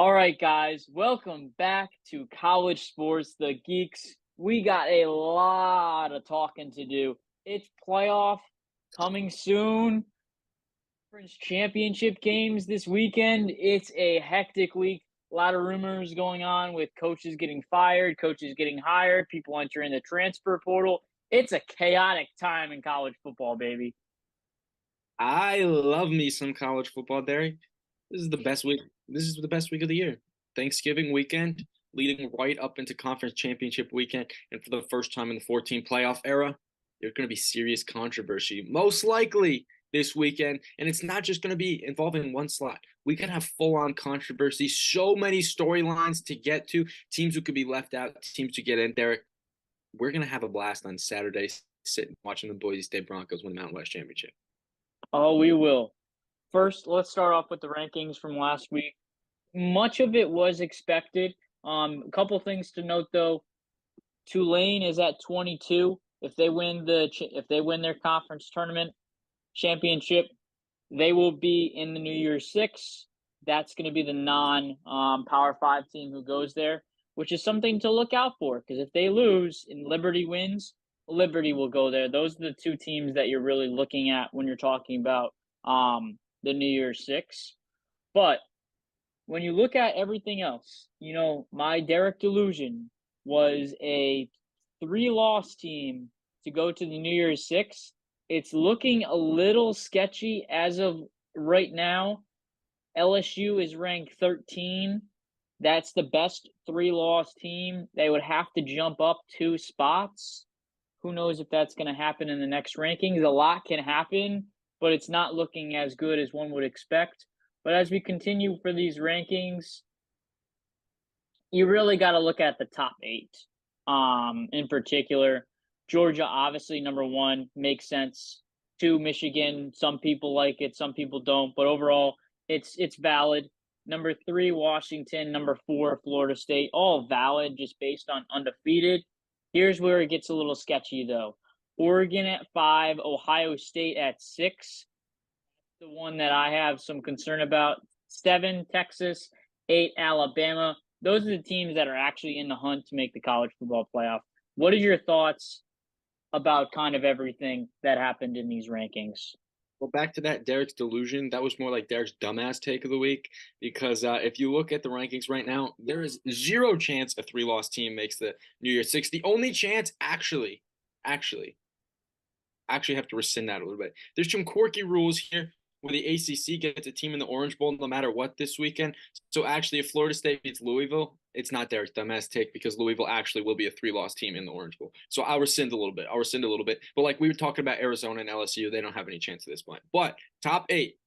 All right, guys, welcome back to College Sports, the Geeks. We got a lot of talking to do. It's playoff coming soon. Conference championship games this weekend. It's a hectic week. A lot of rumors going on with coaches getting fired, coaches getting hired, people entering the transfer portal. It's a chaotic time in college football, baby. I love me some college football, Derek. This is the best week. This is the best week of the year. Thanksgiving weekend, leading right up into conference championship weekend, and for the first time in the 14 playoff era, there's going to be serious controversy, most likely this weekend. And it's not just going to be involving one slot. We could have full-on controversy, so many storylines to get to, teams who could be left out, teams to get in. Derek, we're going to have a blast on Saturday, sitting watching the Boise State Broncos win the Mountain West Championship. Oh, we will. First, let's start off with the rankings from last week. Much of it was expected. A couple things to note though. Tulane is at 22. If they win their conference tournament championship, they will be in the New Year's Six. That's going to be the non Power Five team who goes there, which is something to look out for. Because if they lose and Liberty wins, Liberty will go there. Those are the two teams that you're really looking at when you're talking about the New Year's Six. But when you look at everything else, my Derek Delusion was a three-loss team to go to the New Year's Six. It's looking a little sketchy as of right now. LSU is ranked 13. That's the best three-loss team. They would have to jump up 2 spots. Who knows if that's going to happen in the next rankings? A lot can happen, but it's not looking as good as one would expect. But as we continue for these rankings, you really got to look at the top 8. In particular, Georgia, obviously number 1, makes sense. 2, Michigan. Some people like it, some people don't. But overall, it's valid. Number 3, Washington. Number 4, Florida State. All valid, just based on undefeated. Here's where it gets a little sketchy, though. Oregon at 5, Ohio State at 6. The one that I have some concern about. 7, Texas. 8, Alabama. Those are the teams that are actually in the hunt to make the college football playoff. What are your thoughts about kind of everything that happened in these rankings? Well, back to that Derek's delusion. That was more like Derek's dumbass take of the week because if you look at the rankings right now, there is zero chance a three-loss team makes the New Year's Six. The only chance, actually, have to rescind that a little bit. There's some quirky rules here where the ACC gets a team in the Orange Bowl no matter what this weekend. So actually, if Florida State beats Louisville, it's not Derek's dumbass take because Louisville actually will be a three-loss team in the Orange Bowl. So I'll rescind a little bit. But like we were talking about Arizona and LSU, they don't have any chance at this point. But top 8,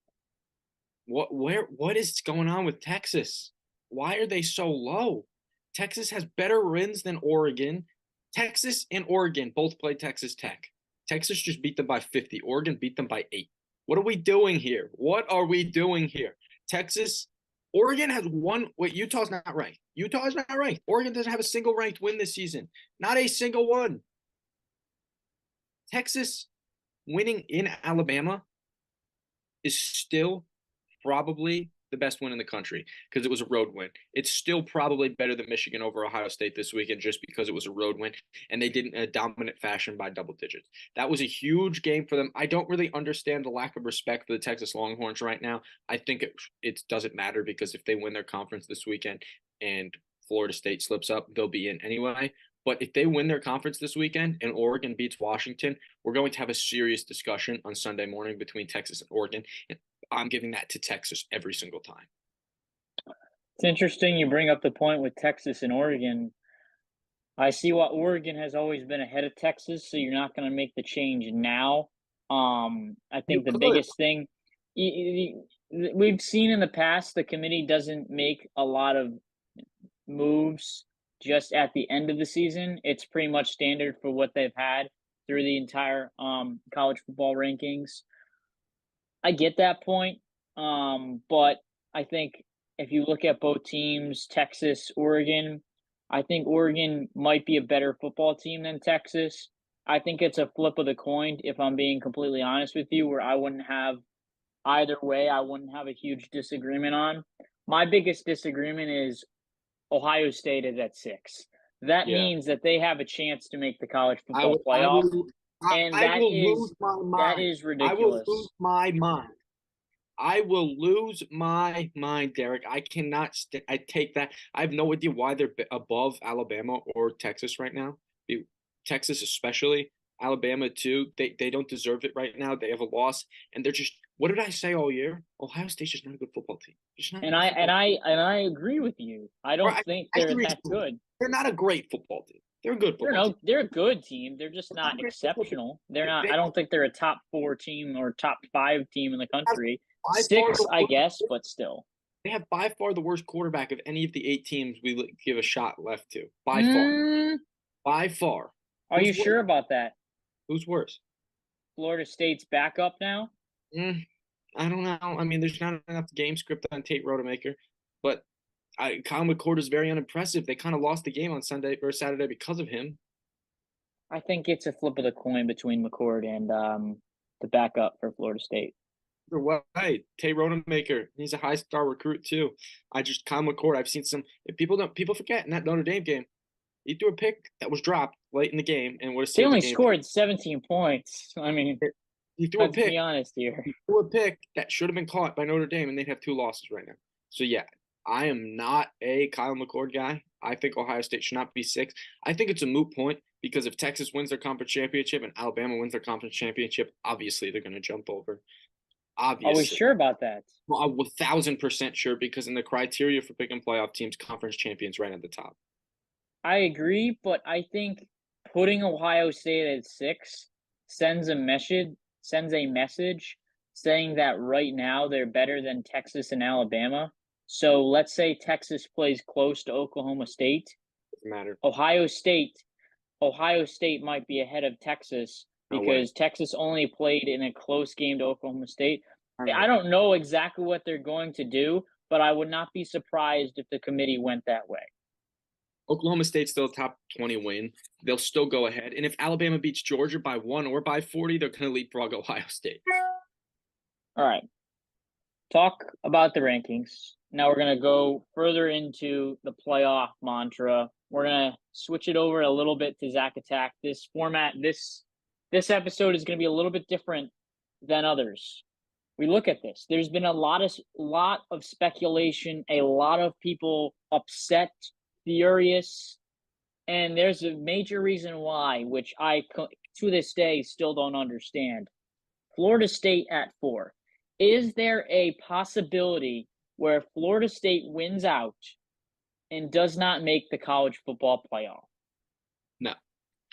what is going on with Texas? Why are they so low? Texas has better wins than Oregon. Texas and Oregon both play Texas Tech. Texas just beat them by 50. Oregon beat them by 8. What are we doing here? Texas, Oregon has one. Wait, Utah's not ranked. Oregon doesn't have a single ranked win this season. Not a single one. Texas winning in Alabama is still probably the best win in the country because it was a road win. It's still probably better than Michigan over Ohio State this weekend just because it was a road win and they did it in a dominant fashion by double digits. That was a huge game for them. I don't really understand the lack of respect for the Texas Longhorns right now. I think it doesn't matter because if they win their conference this weekend and Florida State slips up, they'll be in anyway. But if they win their conference this weekend and Oregon beats Washington, we're going to have a serious discussion on Sunday morning between Texas and Oregon. And I'm giving that to Texas every single time. It's interesting you bring up the point with Texas and Oregon. I see why Oregon has always been ahead of Texas, so you're not going to make the change now. I You think the could. biggest thing we've seen in the past, the committee doesn't make a lot of moves just at the end of the season. It's pretty much standard for what they've had through the entire college football rankings. I get that point, but I think if you look at both teams, Texas, Oregon, I think Oregon might be a better football team than Texas. I think it's a flip of the coin, if I'm being completely honest with you, where I wouldn't have either way, I wouldn't have a huge disagreement on. My biggest disagreement is Ohio State is at 6. That Yeah. means that they have a chance to make the college I football will I playoff, will and I will lose my that mind. is I will lose ridiculous. my mind. I will lose my mind, Derek. I cannot I take that. I have no idea why they're above Alabama or Texas right now. Texas especially, Alabama too. They don't deserve it right now. They have a loss, and they're just. What did I say all year? Ohio State's just not a good football team. Just not a And good I football and team. I agree with you. I Or don't think I they're that seriously, good. they're not a great football team. They're a good football team. They're a good team. They're just They're not not a great football team. exceptional. They're not. They I don't think they're a top 4 team or top 5 team in the have country. by far 6, the I guess, worst. but still. They have by far the worst quarterback of any of the 8 teams we give a shot left to. By far. Mm, By far. are you Who's worse? sure about that? Who's worse? Florida State's backup now? Mm, I don't know. I mean, there's not enough game script on Tate Rodemaker, but Kyle McCord is very unimpressive. They kind of lost the game on Sunday or Saturday because of him. I think it's a flip of the coin between McCord and the backup for Florida State. Either way, Tate Rodemaker, he's a high star recruit too. Kyle McCord. I've seen some. If people forget in that Notre Dame game, he threw a pick that was dropped late in the game and would have They saved the only game. scored 17 points. I mean, He threw a let's pick. be honest here. He threw a pick that should have been caught by Notre Dame, and they'd have 2 losses right now. So yeah, I am not a Kyle McCord guy. I think Ohio State should not be 6. I think it's a moot point because if Texas wins their conference championship and Alabama wins their conference championship, obviously they're going to jump over. Are we Obviously. sure about that? Well, I'm 1,000% sure because in the criteria for picking playoff teams, conference champions right at the top. I agree, but I think putting Ohio State at 6 sends a message saying that right now they're better than Texas and Alabama. So let's say Texas plays close to Oklahoma State. Doesn't matter. Ohio State might be ahead of Texas No because way. Texas only played in a close game to Oklahoma State. I I don't know exactly what they're going to do, but I would not be surprised if the committee went that way. Oklahoma State's still a top 20 win. They'll still go ahead. And if Alabama beats Georgia by 1 or by 40, they're going to leapfrog Ohio State. All right. Talk about the rankings. Now we're going to go further into the playoff mantra. We're going to switch it over a little bit to Zach Attack. This format, this episode is going to be a little bit different than others. We look at this. There's been a lot of speculation, a lot of people upset, furious, and there's a major reason why, which I to this day still don't understand. Florida State at 4. Is there a possibility where Florida State wins out and does not make the college football playoff? No,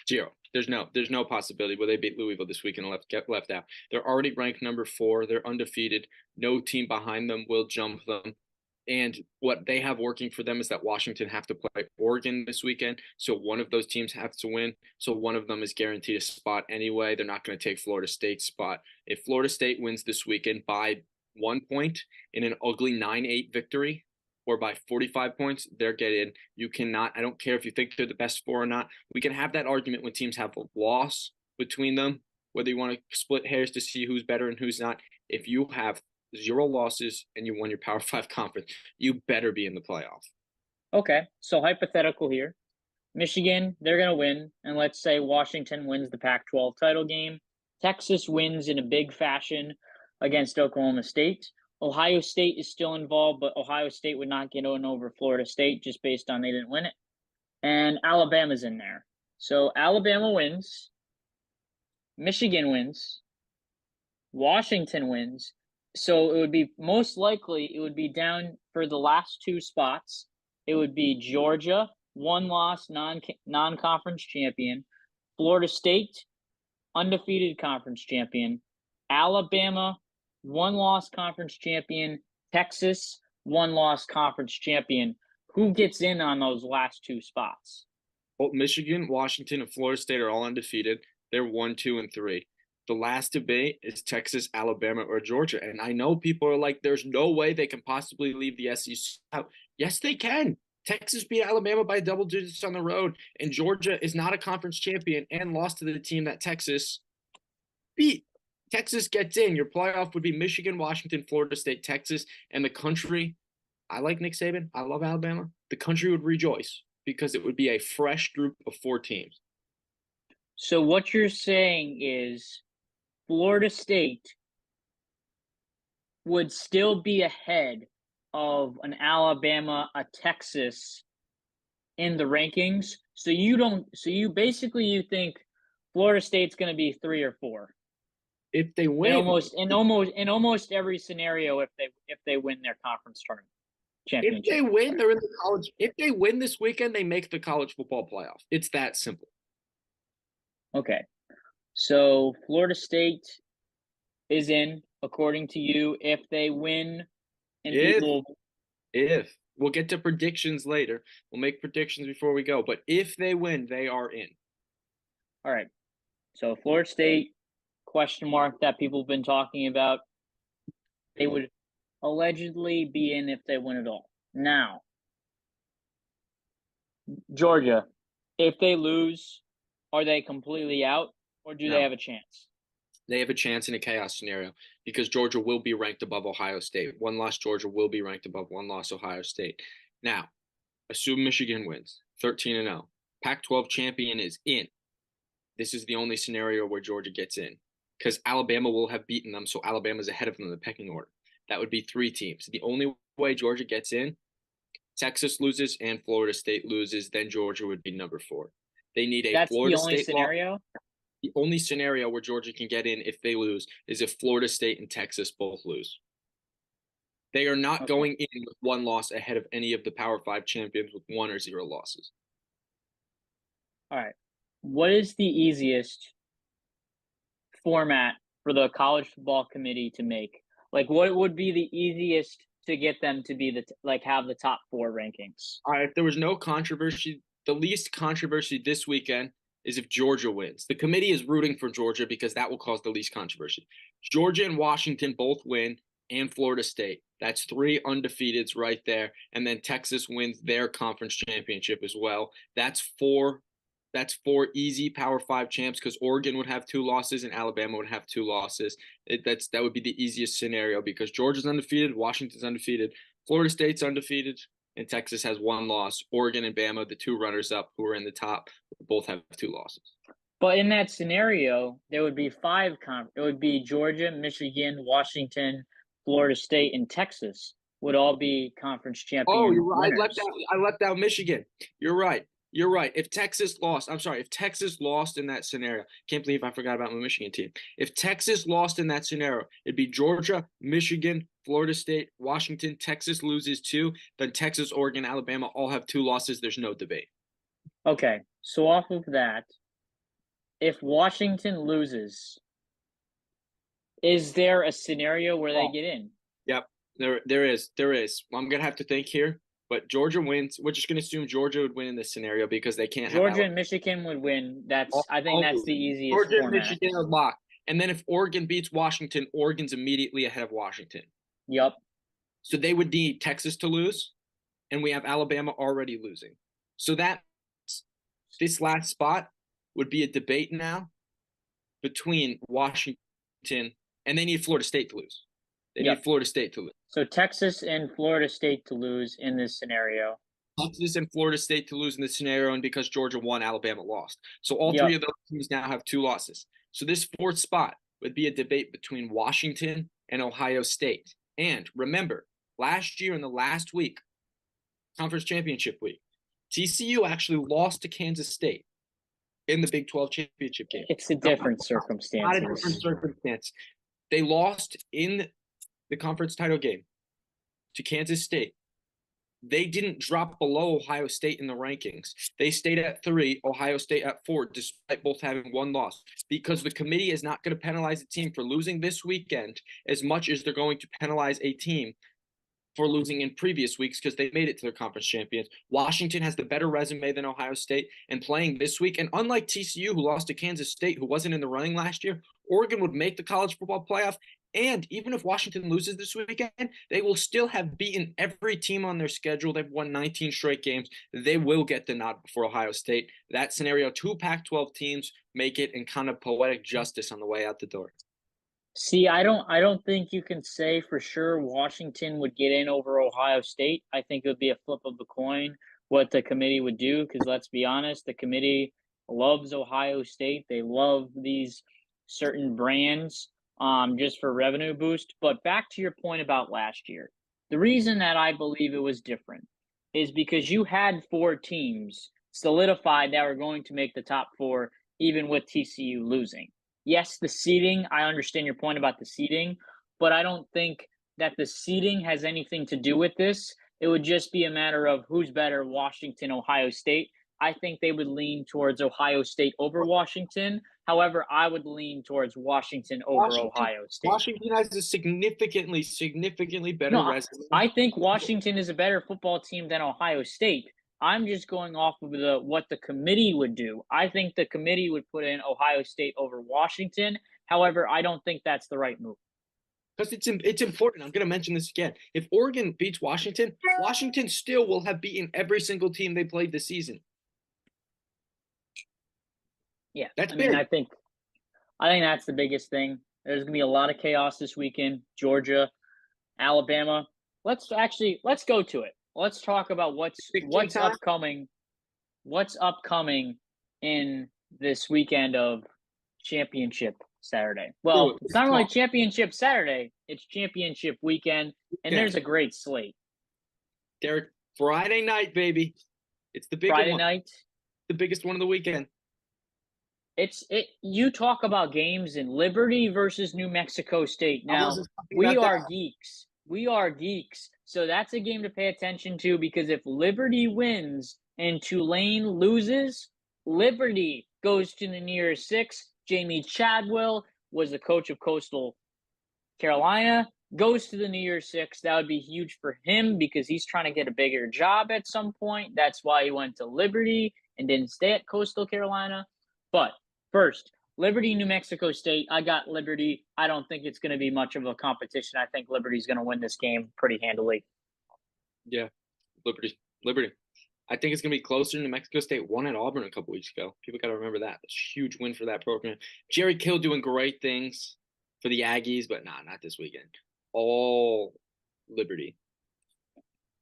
0. There's no possibility where they beat Louisville this week and get left out. They're already ranked number 4. They're undefeated. No team behind them will jump them. And what they have working for them is that Washington have to play Oregon this weekend. So one of those teams has to win. So one of them is guaranteed a spot anyway. They're not going to take Florida State's spot. If Florida State wins this weekend by 1 point in an ugly 9-8 victory or by 45 points, they're getting. You cannot, I don't care if you think they're the best 4 or not. We can have that argument when teams have a loss between them, whether you want to split hairs to see who's better and who's not. If you have 0 losses and you won your Power 5 conference, you better be in the playoff. Okay, so hypothetical here. Michigan, they're going to win, and let's say Washington wins the Pac-12 title game. Texas wins in a big fashion against Oklahoma State. Ohio State is still involved, but Ohio State would not get on over Florida State just based on they didn't win it. And Alabama's in there. So Alabama wins. Michigan wins. Washington wins. So it would be most likely it would be down for the last 2 spots. It would be Georgia, 1 loss, non-conference champion. Florida State, undefeated conference champion. Alabama, 1 loss conference champion. Texas, 1 loss conference champion. Who gets in on those last 2 spots? Well, Michigan, Washington, and Florida State are all undefeated. They're 1, 2, and 3. The last debate is Texas, Alabama, or Georgia. And I know people are like, there's no way they can possibly leave the SEC out. Yes, they can. Texas beat Alabama by double digits on the road, and Georgia is not a conference champion and lost to the team that Texas beat. Texas gets in. Your playoff would be Michigan, Washington, Florida State, Texas, and the country I like Nick Saban. I love Alabama. The country would rejoice because it would be a fresh group of 4 teams. So what you're saying is Florida State would still be ahead of an Alabama, a Texas in the rankings. So you basically you think Florida State's going to be 3 or 4 If they in win, almost every scenario if they win their conference tournament if championship. they win, they're in the college. If they win this weekend, they make the college football playoff. It's that simple. Okay. So Florida State is in, according to you, if they win and beat If Louisville. if we'll get to predictions later, we'll make predictions before we go. But if they win, they are in. All right. So Florida State question mark that people have been talking about. They would allegedly be in if they win it all. Now, Georgia, if they lose, are they completely out or do they No, have a chance? they have a chance in a chaos scenario because Georgia will be ranked above Ohio State. One loss Georgia will be ranked above one loss Ohio State. Now, assume Michigan wins 13-0. Pac-12 champion is in. This is the only scenario where Georgia gets in because Alabama will have beaten them, so Alabama's ahead of them in the pecking order. That would be 3 teams. The only way Georgia gets in, Texas loses and Florida State loses, then Georgia would be number 4. They need a That's the Florida only State loss. scenario? The only scenario where Georgia can get in if they lose is if Florida State and Texas both lose. They are not Okay. going in with 1 loss ahead of any of the Power 5 champions with 1 or 0 losses. All right. What is the easiest format for the college football committee to make? Like, what would be the easiest to get them to be have the top 4 rankings? All right, if there was no controversy, the least controversy this weekend is if Georgia wins. The committee is rooting for Georgia because that will cause the least controversy. Georgia and Washington both win, and Florida State. That's 3 undefeateds right there. And then Texas wins their conference championship as well. That's 4 easy Power 5 champs because Oregon would have 2 losses and Alabama would have 2 losses. That would be the easiest scenario because Georgia's undefeated, Washington's undefeated, Florida State's undefeated, and Texas has 1 loss. Oregon and Bama, the 2 runners-up who are in the top, both have 2 losses. But in that scenario, there would be 5 it would be Georgia, Michigan, Washington, Florida State, and Texas would all be conference champion Oh, you're right. winners. I left out Michigan. You're right. You're right. If Texas lost in that scenario, can't believe I forgot about my Michigan team. If Texas lost in that scenario, it'd be Georgia, Michigan, Florida State, Washington. Texas loses 2, then Texas, Oregon, Alabama all have 2 losses. There's no debate. Okay, so off of that, if Washington loses, is there a scenario where they get in? Yep, there is. Well, I'm gonna have to think here, but Georgia wins. We're just gonna assume Georgia would win in this scenario because they can't. Georgia and Michigan would win. I think that's the easiest Georgia format. and Michigan are locked. And then if Oregon beats Washington, Oregon's immediately ahead of Washington. Yep. So they would need Texas to lose, and we have Alabama already losing. So this last spot would be a debate now between Washington, and they need Florida State to lose. They need Florida State to lose. So Texas and Florida State to lose in this scenario. Texas and Florida State to lose in this scenario, and because Georgia won, Alabama lost. So all 3 of those teams now have 2 losses. So this 4th spot would be a debate between Washington and Ohio State. And remember, last year in the last week, conference championship week, TCU actually lost to Kansas State in the Big 12 championship game. It's a different circumstance. Not a different circumstance. They lost in the conference title game to Kansas State. They didn't drop below Ohio State in the rankings. They stayed at 3, Ohio State at 4, despite both having 1 loss, because the committee is not going to penalize a team for losing this weekend as much as they're going to penalize a team for losing in previous weeks because they made it to their conference champions. Washington has the better resume than Ohio State and playing this week. And unlike TCU, who lost to Kansas State, who wasn't in the running last year, Oregon would make the college football playoff. And even if Washington loses this weekend, they will still have beaten every team on their schedule. They've won 19 straight games. They will get the nod before Ohio State. That scenario, 2 Pac-12 teams make it in kind of poetic justice on the way out the door. See, I don't think you can say for sure Washington would get in over Ohio State. I think it would be a flip of the coin what the committee would do because let's be honest, the committee loves Ohio State. They love these certain brands just for revenue boost. But back to your point about last year. The reason that I believe it was different is because you had four teams solidified that were going to make the top four even with TCU losing. Yes, the seeding, I understand your point about the seeding, but I don't think that the seeding has anything to do with this. It would just be a matter of who's better, Washington, Ohio State. I think they would lean towards Ohio State over Washington. However, I would lean towards Washington over Washington Ohio State. Washington has a significantly better No, resume. I think Washington is a better football team than Ohio State. I'm just going off of what the committee would do. I think the committee would put in Ohio State over Washington. However, I don't think that's the right move. Because it's important. I'm going to mention this again. If Oregon beats Washington, Washington still will have beaten every single team they played this season. Yeah, That's I big. mean, I think that's the biggest thing. There's gonna be a lot of chaos this weekend. Georgia, Alabama. Let's go to it. Let's talk about Big game time. upcoming. What's upcoming in this weekend of championship Saturday? Well, it's not really championship Saturday. It's championship weekend, and there's a great slate. Derek, Friday night, baby. It's the big Friday one. night. The biggest one of the weekend. You talk about games in Liberty versus New Mexico State. Now, we are geeks. We are geeks. So that's a game to pay attention to because if Liberty wins and Tulane loses, Liberty goes to the New Year's Six. Jamie Chadwell was the coach of Coastal Carolina, goes to the New Year's Six. That would be huge for him because he's trying to get a bigger job at some point. That's why he went to Liberty and didn't stay at Coastal Carolina. But first, Liberty, New Mexico State. I got Liberty. I don't think it's going to be much of a competition. I think Liberty's going to win this game pretty handily. Yeah, Liberty. I think it's going to be closer. New Mexico State won at Auburn a couple weeks ago. People got to remember that. It's a huge win for that program. Jerry Kill doing great things for the Aggies, but not this weekend. All Liberty.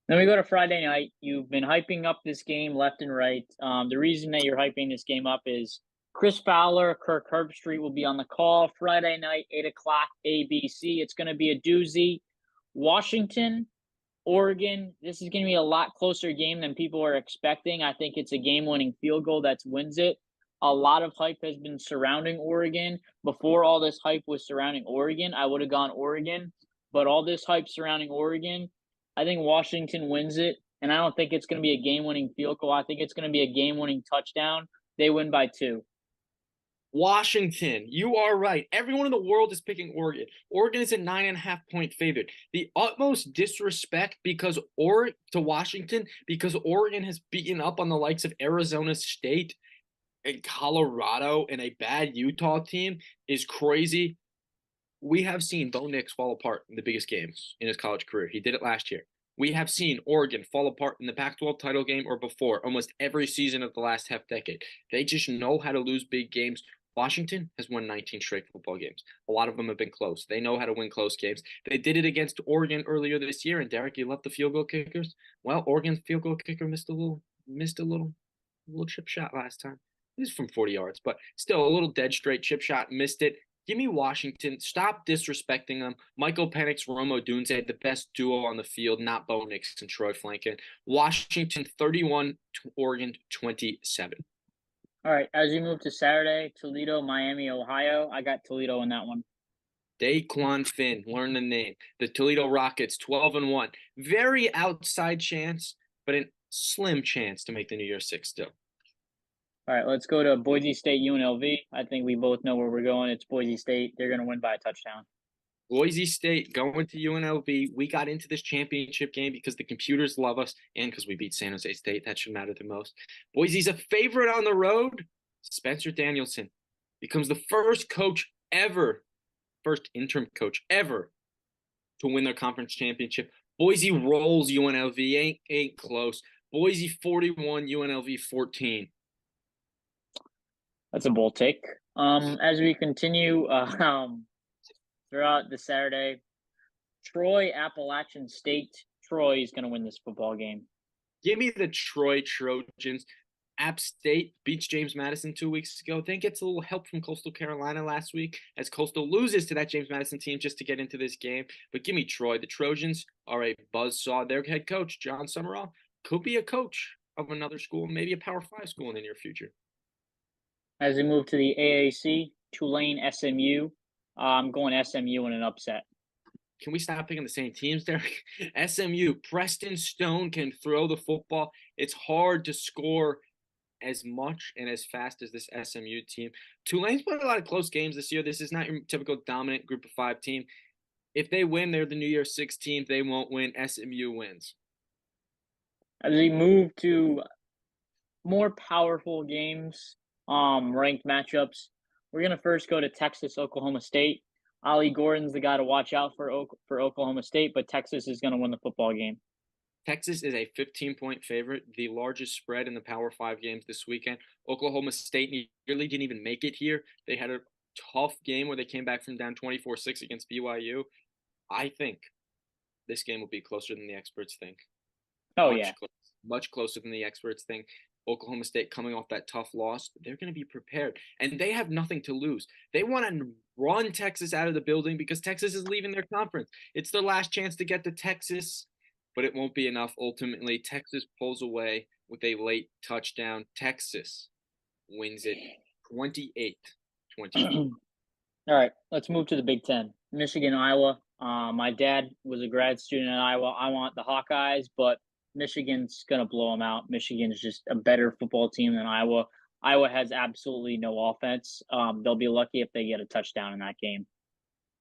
Then we go to Friday night. You've been hyping up this game left and right. The reason that you're hyping this game up is Chris Fowler, Kirk Herbstreit will be on the call Friday night, 8 o'clock, ABC. It's going to be a doozy. Washington, Oregon, this is going to be a lot closer game than people are expecting. I think it's a game-winning field goal that wins it. A lot of hype has been surrounding Oregon. Before all this hype was surrounding Oregon, I would have gone Oregon. But all this hype surrounding Oregon, I think Washington wins it. And I don't think it's going to be a game-winning field goal. I think it's going to be a game-winning touchdown. They win by 2. Washington, you are right. Everyone in the world is picking Oregon. Oregon is a 9.5-point favorite. The utmost disrespect to Washington because Oregon has beaten up on the likes of Arizona State and Colorado and a bad Utah team is crazy. We have seen Bo Nix fall apart in the biggest games in his college career. He did it last year. We have seen Oregon fall apart in the Pac-12 title game or before almost every season of the last half decade. They just know how to lose big games. Washington has won 19 straight football games. A lot of them have been close. They know how to win close games. They did it against Oregon earlier this year. And Derek, you love the field goal kickers. Well, Oregon's field goal kicker missed a little chip shot last time. This is from 40 yards, but still a little dead straight chip shot. Missed it. Give me Washington. Stop disrespecting them. Michael Penix, Rome Odunze, the best duo on the field, not Bo Nix and Troy Flanken. Washington 31, Oregon 27. All right, as we move to Saturday, Toledo, Miami, Ohio. I got Toledo in that one. Daquan Finn, learn the name. The Toledo Rockets, 12-1. Very outside chance, but a slim chance to make the New Year's Six still. All right, let's go to Boise State, UNLV. I think we both know where we're going. It's Boise State. They're going to win by a touchdown. Boise State going to UNLV. We got into this championship game because the computers love us and because we beat San Jose State. That should matter the most. Boise's a favorite on the road. Spencer Danielson becomes the first interim coach ever to win their conference championship. Boise rolls UNLV. Ain't close. Boise 41, UNLV 14. That's a bold take. As we continue, throughout the Saturday. Troy, Appalachian State. Troy is going to win this football game. Give me the Troy Trojans. App State beats James Madison 2 weeks ago. Then gets a little help from Coastal Carolina last week as Coastal loses to that James Madison team just to get into this game. But give me Troy. The Trojans are a buzzsaw. Their head coach, John Summerall, could be a coach of another school, maybe a Power 5 school in the near future. As we move to the AAC, Tulane, SMU. I'm going SMU in an upset. Can we stop picking the same teams, Derek? SMU, Preston Stone can throw the football. It's hard to score as much and as fast as this SMU team. Tulane's played a lot of close games this year. This is not your typical dominant group of 5 team. If they win, they're the New Year's 6 team. If they won't win, SMU wins. As we move to more powerful games, ranked matchups, we're going to first go to Texas, Oklahoma State. Ollie Gordon's the guy to watch out for Oklahoma State, but Texas is going to win the football game. Texas is a 15-point favorite, the largest spread in the Power 5 games this weekend. Oklahoma State nearly didn't even make it here. They had a tough game where they came back from down 24-6 against BYU. I think this game will be closer than the experts think. Oh, yeah. Much closer than the experts think. Oklahoma State coming off that tough loss, they're going to be prepared. And they have nothing to lose. They want to run Texas out of the building because Texas is leaving their conference. It's their last chance to get to Texas, but it won't be enough. Ultimately, Texas pulls away with a late touchdown. Texas wins it 28-20. All right, let's move to the Big Ten. Michigan, Iowa. My dad was a grad student at Iowa. I want the Hawkeyes, but Michigan's going to blow them out. Michigan's just a better football team than Iowa. Iowa has absolutely no offense. They'll be lucky if they get a touchdown in that game.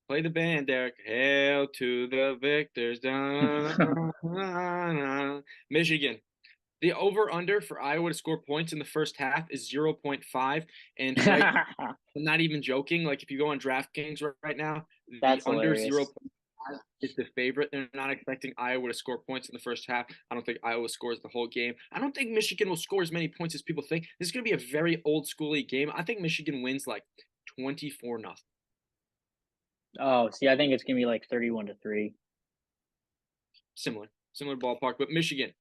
Play the band, Derek. Hail to the victors. Michigan. The over-under for Iowa to score points in the first half is 0.5. And I'm not even joking. Like, if you go on DraftKings right now, That's the under hilarious. 0.5 is the favorite. They're not expecting Iowa to score points in the first half. I don't think Iowa scores the whole game. I don't think Michigan will score as many points as people think. This is going to be a very old-schooly game. I think Michigan wins like 24-0. Oh, see, I think it's going to be like 31-3. Similar ballpark, but Michigan.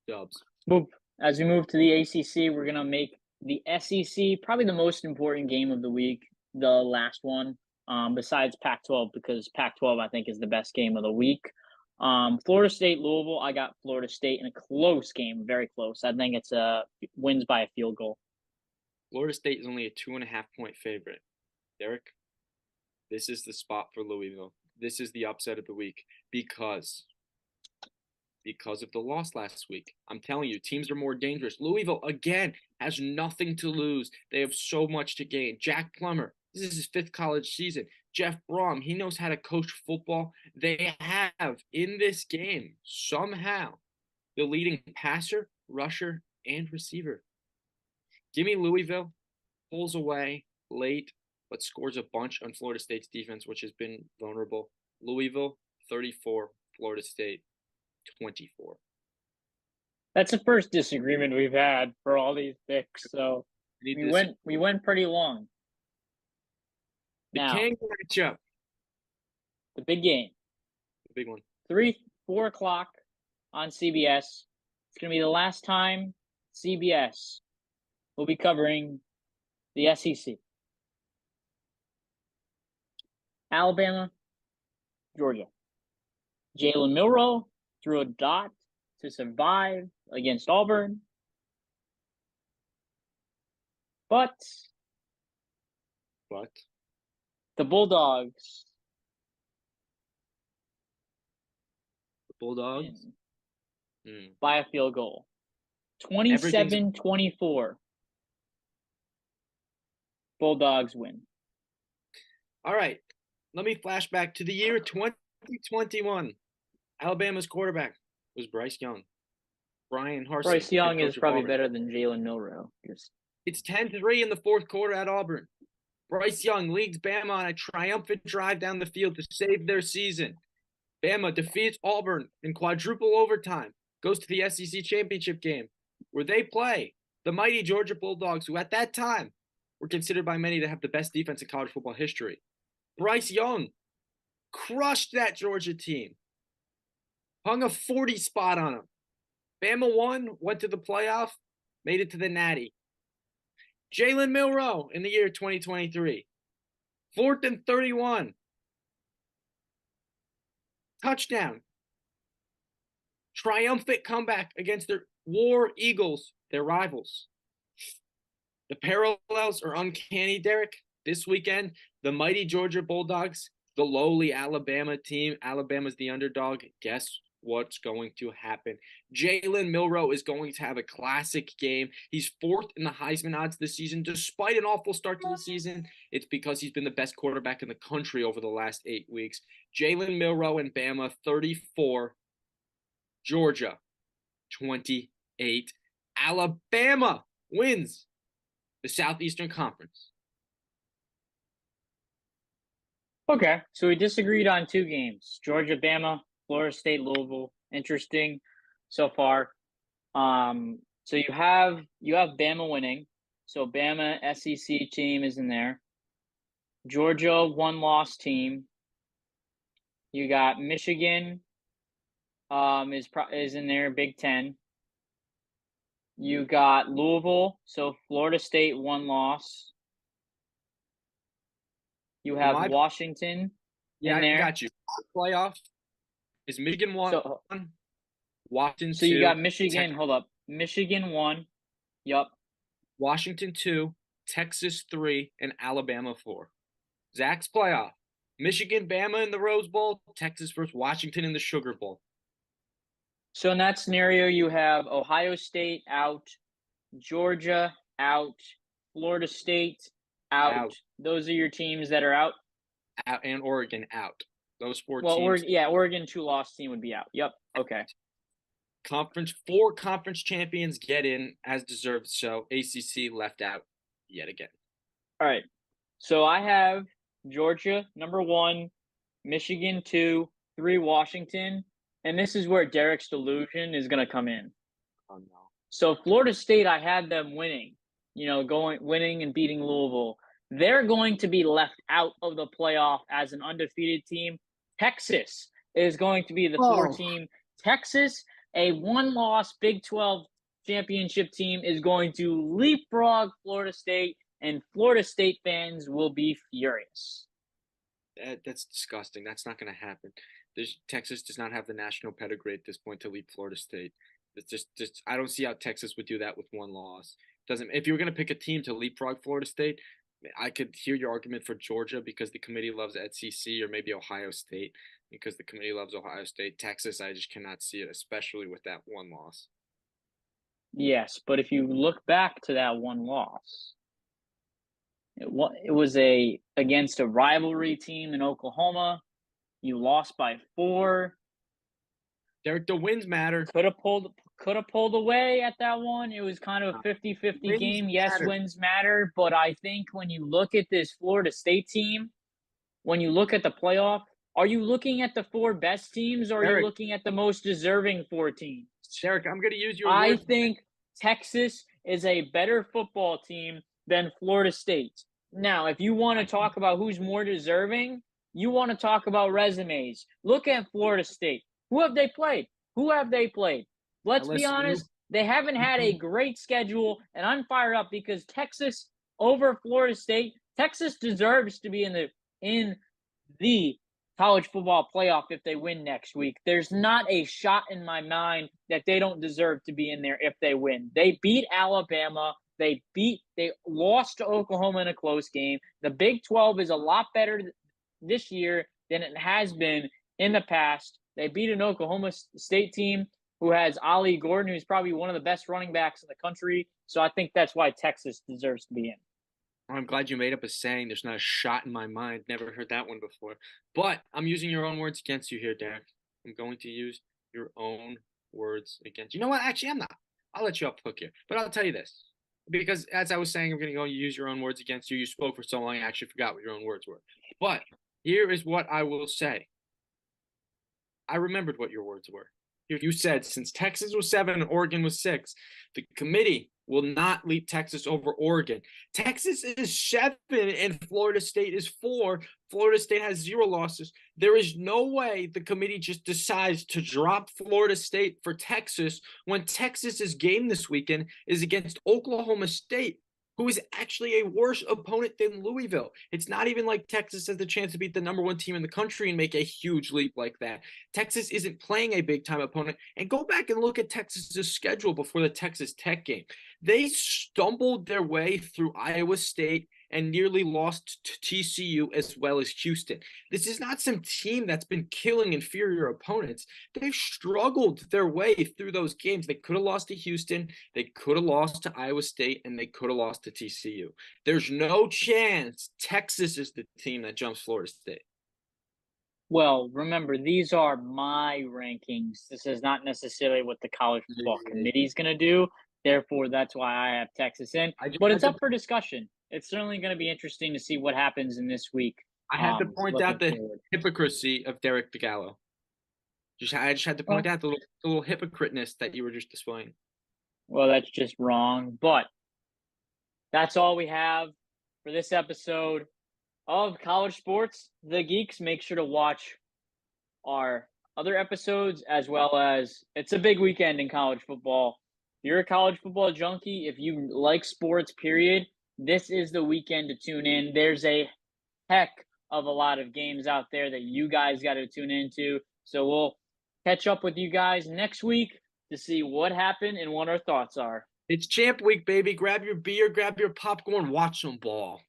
Dubs. As we move to the ACC, we're going to make the SEC probably the most important game of the week, the last one, besides Pac-12, because Pac-12, I think, is the best game of the week. Florida State, Louisville, I got Florida State in a close game, very close. I think it's wins by a field goal. Florida State is only a 2.5-point favorite. Derek, this is the spot for Louisville. This is the upset of the week because of the loss last week. I'm telling you, teams are more dangerous. Louisville, again, has nothing to lose. They have so much to gain. Jack Plummer, this is his 5th college season. Jeff Brom, he knows how to coach football. They have, in this game, somehow, the leading passer, rusher, and receiver. Give me Louisville, pulls away late, but scores a bunch on Florida State's defense, which has been vulnerable. Louisville, 34, Florida State, 24. That's the first disagreement we've had for all these picks. So we went pretty long. The now, King matchup. The big game. The big one. 4 o'clock on CBS. It's going to be the last time CBS will be covering the SEC. Alabama, Georgia. Jalen Milroe threw a dot to survive against Auburn. But the Bulldogs. By a field goal. 27-24. Bulldogs win. All right. Let me flash back to the year 2021. Alabama's quarterback was Bryce Young. Brian Harsin. Bryce Young is probably better than Jalen Milroe. It's 10-3 in the 4th quarter at Auburn. Bryce Young leads Bama on a triumphant drive down the field to save their season. Bama defeats Auburn in quadruple overtime, goes to the SEC championship game, where they play the mighty Georgia Bulldogs, who at that time were considered by many to have the best defense in college football history. Bryce Young crushed that Georgia team. Hung a 40 spot on them. Bama won, went to the playoff, made it to the Natty. Jalen Milroe in the year 2023. 4th and 31. Touchdown. Triumphant comeback against their War Eagles, their rivals. The parallels are uncanny, Derek. This weekend, the mighty Georgia Bulldogs, the lowly Alabama team. Alabama's the underdog. Guess what's going to happen? Jalen Milroe is going to have a classic game. He's 4th in the Heisman odds this season, despite an awful start to the season. It's because he's been the best quarterback in the country over the last 8 weeks. Jalen Milroe and Bama, 34. Georgia, 28. Alabama wins the Southeastern Conference. Okay, so we disagreed on 2 games: Georgia, Bama, Florida State, Louisville. Interesting so far. So you have Bama winning. So Bama SEC team is in there. Georgia 1-loss team. You got Michigan is in there, Big Ten. You got Louisville, so Florida State 1-loss. You have Washington in there. I got you. Playoff is Michigan 1, So, Washington 2. So you got Michigan, hold up. Michigan 1. Yup. Washington 2, Texas 3, and Alabama 4. Zach's playoff. Michigan, Bama in the Rose Bowl, Texas versus Washington in the Sugar Bowl. So in that scenario, you have Ohio State out, Georgia out, Florida State out. Those are your teams that are out. And Oregon out. Those 4 teams. Well, Oregon 2-loss team would be out. Yep. Okay. 4 conference champions get in as deserved. So ACC left out yet again. All right. So I have Georgia number 1, Michigan 2, 3 Washington, and this is where Derek's delusion is going to come in. Oh no. So Florida State, I had them winning, winning and beating Louisville. They're going to be left out of the playoff as an undefeated team. Texas is going to be the 4 team. Texas, a 1-loss Big 12 championship team, is going to leapfrog Florida State, and Florida State fans will be furious. That's disgusting. That's not going to happen. Texas does not have the national pedigree at this point to leap Florida State. It's just I don't see how Texas would do that with 1 loss. If you were going to pick a team to leapfrog Florida State, I could hear your argument for Georgia because the committee loves SEC, or maybe Ohio State because the committee loves Ohio State. Texas, I just cannot see it, especially with that 1 loss. Yes, but if you look back to that 1 loss, it was against a rivalry team in Oklahoma. You lost by 4. Derek, the wins matter. Could have pulled away at that one. It was kind of a 50-50 game. Yes, wins matter, but I think when you look at this Florida State team, when you look at the playoff, are you looking at the 4 best teams, or are you looking at the most deserving 4 teams? Derek, I'm going to use your words. I think Texas is a better football team than Florida State. Now, if you want to talk about who's more deserving, you want to talk about resumes. Look at Florida State. Who have they played? Let's be honest, they haven't had a great schedule, and I'm fired up because Texas over Florida State. Texas deserves to be in the college football playoff if they win next week. There's not a shot in my mind that they don't deserve to be in there if they win. They beat Alabama. They lost to Oklahoma in a close game. The Big 12 is a lot better this year than it has been in the past. They beat an Oklahoma State team who has Ollie Gordon, who's probably one of the best running backs in the country. So I think that's why Texas deserves to be in. I'm glad you made up a saying. There's not a shot in my mind. Never heard that one before. But I'm using your own words against you here, Derek. I'm going to use your own words against you. You know what? Actually, I'm not. I'll let you off the hook here. But I'll tell you this. Because as I was saying, I'm going to go and use your own words against you. You spoke for so long, I actually forgot what your own words were. But here is what I will say. I remembered what your words were. You said since Texas was 7 and Oregon was 6, the committee will not leap Texas over Oregon. Texas is 7 and Florida State is 4. Florida State has 0 losses. There is no way the committee just decides to drop Florida State for Texas when Texas's game this weekend is against Oklahoma State, who is actually a worse opponent than Louisville. It's not even like Texas has the chance to beat the number 1 team in the country and make a huge leap like that. Texas isn't playing a big-time opponent. And go back and look at Texas's schedule before the Texas Tech game. They stumbled their way through Iowa State and nearly lost to TCU as well as Houston. This is not some team that's been killing inferior opponents. They've struggled their way through those games. They could have lost to Houston, they could have lost to Iowa State, and they could have lost to TCU. There's no chance Texas is the team that jumps Florida State. Well, remember, these are my rankings. This is not necessarily what the college football committee is going to do. Therefore, that's why I have Texas in. But it's up for discussion. It's certainly going to be interesting to see what happens in this week. I had to point out the hypocrisy of Derek DeGallo. I just had to point out the little hypocriteness that you were just displaying. Well, that's just wrong. But that's all we have for this episode of College Sports The Geeks. Make sure to watch our other episodes, as well as it's a big weekend in college football. If you're a college football junkie, if you like sports, period, this is the weekend to tune in. There's a heck of a lot of games out there that you guys got to tune into. So we'll catch up with you guys next week to see what happened and what our thoughts are. It's champ week, baby. Grab your beer, grab your popcorn, watch some ball.